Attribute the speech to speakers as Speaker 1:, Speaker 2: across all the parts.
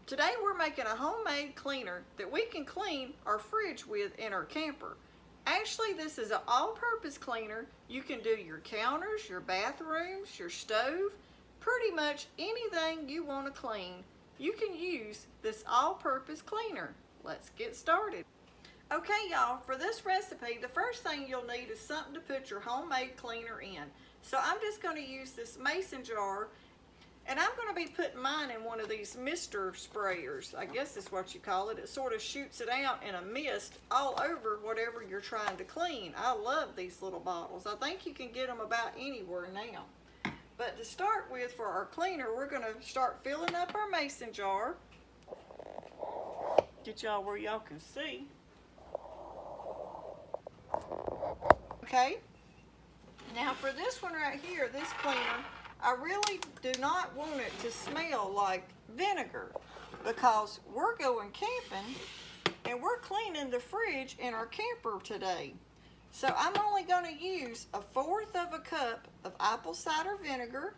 Speaker 1: Today we're making a homemade cleaner that we can clean our fridge with in our camper. Actually, this is an all-purpose cleaner. You can do your counters, your bathrooms, your stove, pretty much anything you want to clean. You can use this all-purpose cleaner. Let's get started. Okay, y'all, for this recipe, the first thing you'll need is something to put your homemade cleaner in. So I'm just going to use this mason jar, and I'm going to be putting mine in one of these mister sprayers. I guess that's what you call it. It sort of shoots it out in a mist all over whatever you're trying to clean. I love these little bottles. I think you can get them about anywhere now. But to start with, for our cleaner, we're going to start filling up our mason jar. Get y'all where y'all can see. Okay, now for this one right here, this cleaner, I really do not want it to smell like vinegar because we're going camping and we're cleaning the fridge in our camper today. So I'm only going to use 1/4 of a cup of apple cider vinegar.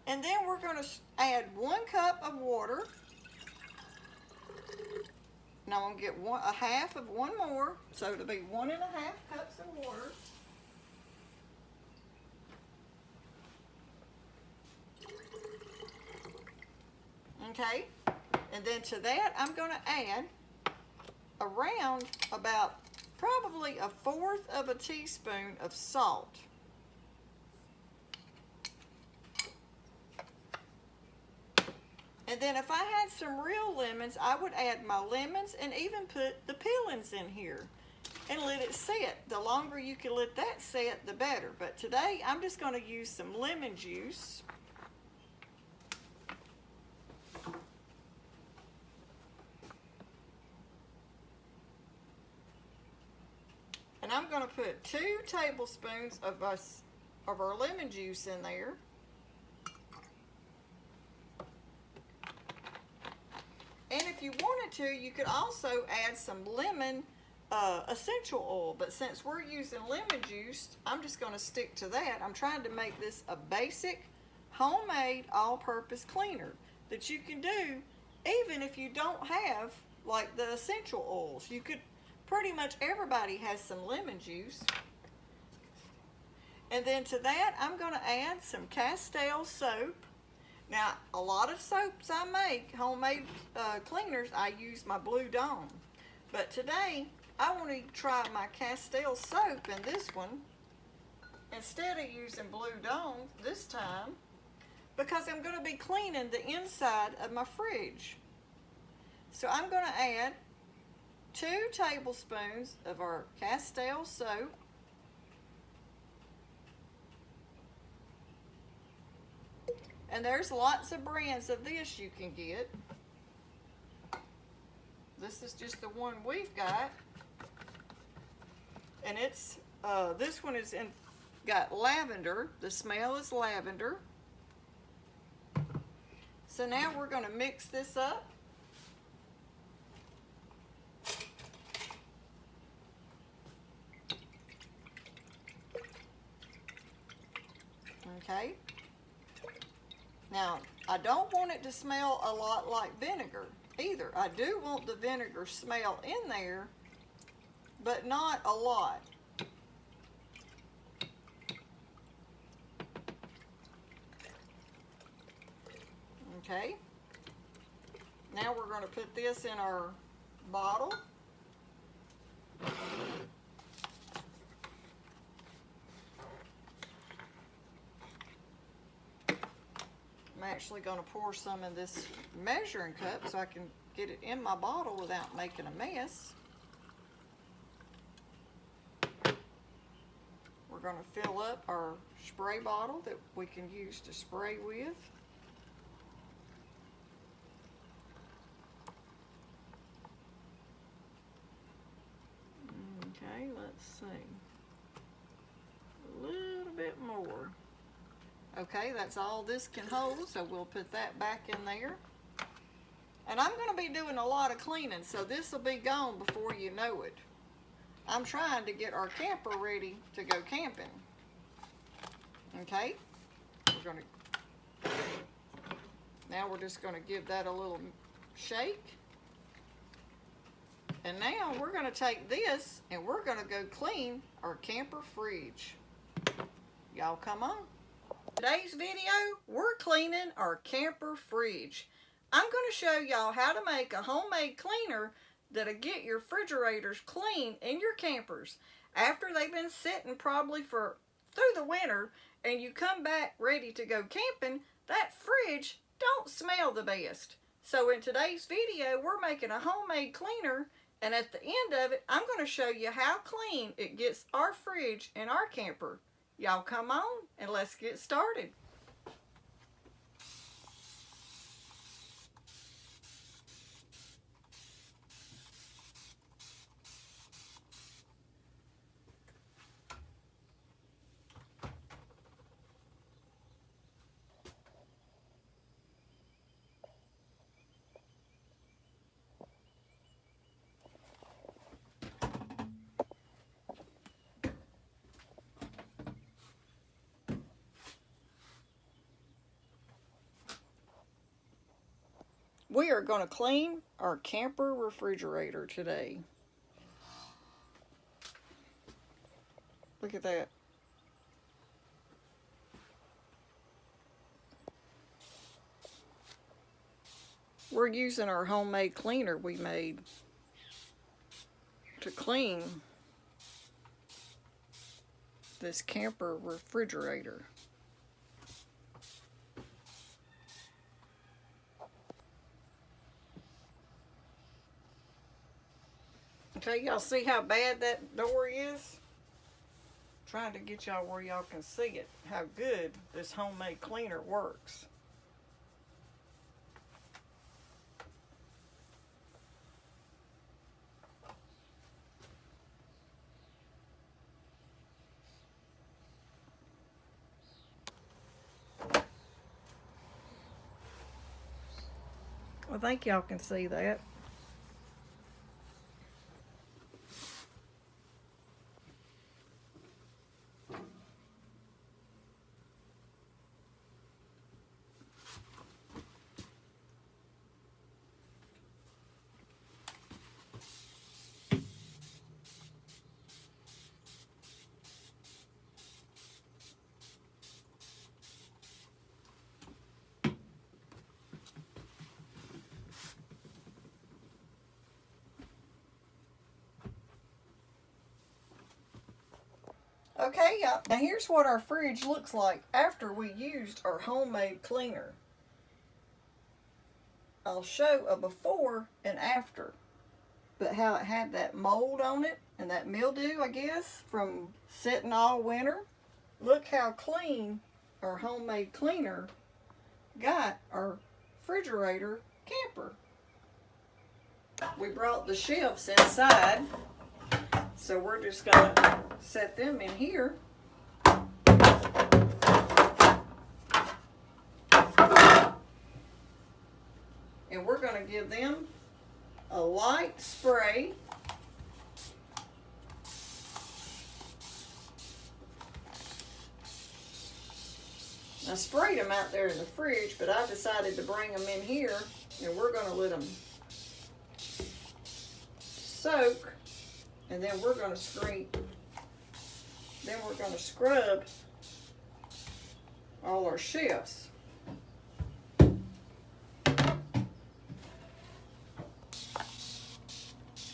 Speaker 1: And then we're going to add 1 cup of water. And I'm going to get 1/2 of one more, so it'll be 1 1/2 cups of water. Okay, and then to that I'm going to add around about probably 1/4 of a teaspoon of salt. And then if I had some real lemons, I would add my lemons and even put the peelings in here and let it set. The longer you can let that set, the better. But today, I'm just going to use some lemon juice. And I'm going to put 2 tablespoons of our lemon juice in there. And if you wanted to, you could also add some lemon essential oil. But since we're using lemon juice, I'm just going to stick to that. I'm trying to make this a basic, homemade, all-purpose cleaner that you can do even if you don't have, like, the essential oils. You could, pretty much everybody has some lemon juice. And then to that, I'm going to add some Castile soap. Now, a lot of soaps I make, homemade cleaners, I use my Blue Dawn. But today, I want to try my Castile soap in this one instead of using Blue Dawn this time because I'm going to be cleaning the inside of my fridge. So I'm going to add 2 tablespoons of our Castile soap. And there's lots of brands of this you can get. This is just the one we've got. And it's, this one is got lavender. The smell is lavender. So now we're going to mix this up. Okay. Now, I don't want it to smell a lot like vinegar either. I do want the vinegar smell in there, but not a lot. Okay. Now we're going to put this in our bottle. I'm actually going to pour some in this measuring cup so I can get it in my bottle without making a mess. We're going to fill up our spray bottle that we can use to spray with. Okay, let's see. A little bit more. Okay, that's all this can hold, so we'll put that back in there. And I'm going to be doing a lot of cleaning, so this will be gone before you know it. I'm trying to get our camper ready to go camping. Okay, we're going to Now we're just going to give that a little shake. And now we're going to take this and we're going to go clean our camper fridge. Y'all come on. Today's video, we're cleaning our camper fridge. I'm going to show y'all how to make a homemade cleaner that'll get your refrigerators clean in your campers after they've been sitting probably through the winter, and you come back ready to go camping. That fridge don't smell the best. So in today's video, we're making a homemade cleaner, and at the end of it, I'm going to show you how clean it gets our fridge in our camper. Y'all come on and let's get started. We are going to clean our camper refrigerator today. Look at that. We're using our homemade cleaner we made to clean this camper refrigerator. Okay, y'all see how bad that door is? Trying to get y'all where y'all can see it, how good this homemade cleaner works. I think y'all can see that. Okay, y'all, now here's what our fridge looks like after we used our homemade cleaner. I'll show a before and after, but how it had that mold on it and that mildew, I guess, from sitting all winter. Look how clean our homemade cleaner got our refrigerator camper. We brought the shelves inside, so we're just going to set them in here. And we're going to give them a light spray. I sprayed them out there in the fridge, but I decided to bring them in here, and we're going to let them soak, and then we're going to scrub all our shelves.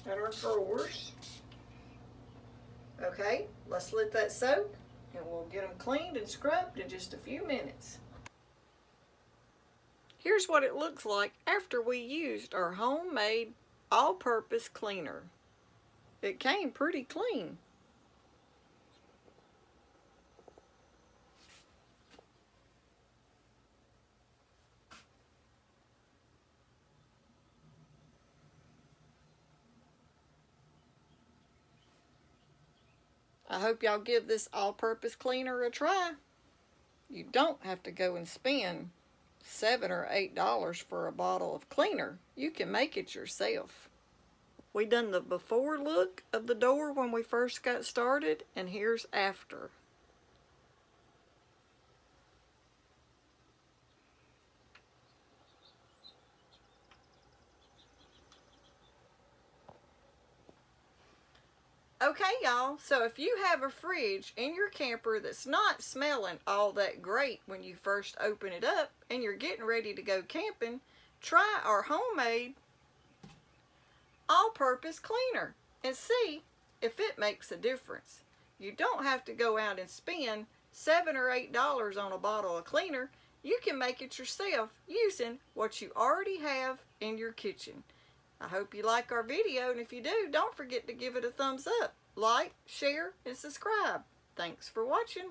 Speaker 1: At our drawers. Okay, let's let that soak, and we'll get them cleaned and scrubbed in just a few minutes. Here's what it looks like after we used our homemade all-purpose cleaner. It came pretty clean. I hope y'all give this all-purpose cleaner a try. You don't have to go and spend $7 or $8 for a bottle of cleaner. You can make it yourself. We done the before look of the door when we first got started, and here's after. Okay, y'all, so if you have a fridge in your camper that's not smelling all that great when you first open it up and you're getting ready to go camping, try our homemade all-purpose cleaner and see if it makes a difference. You don't have to go out and spend $7 or $8 on a bottle of cleaner. You can make it yourself using what you already have in your kitchen. I hope you like our video, and if you do, don't forget to give it a thumbs up, like, share, and subscribe. Thanks for watching.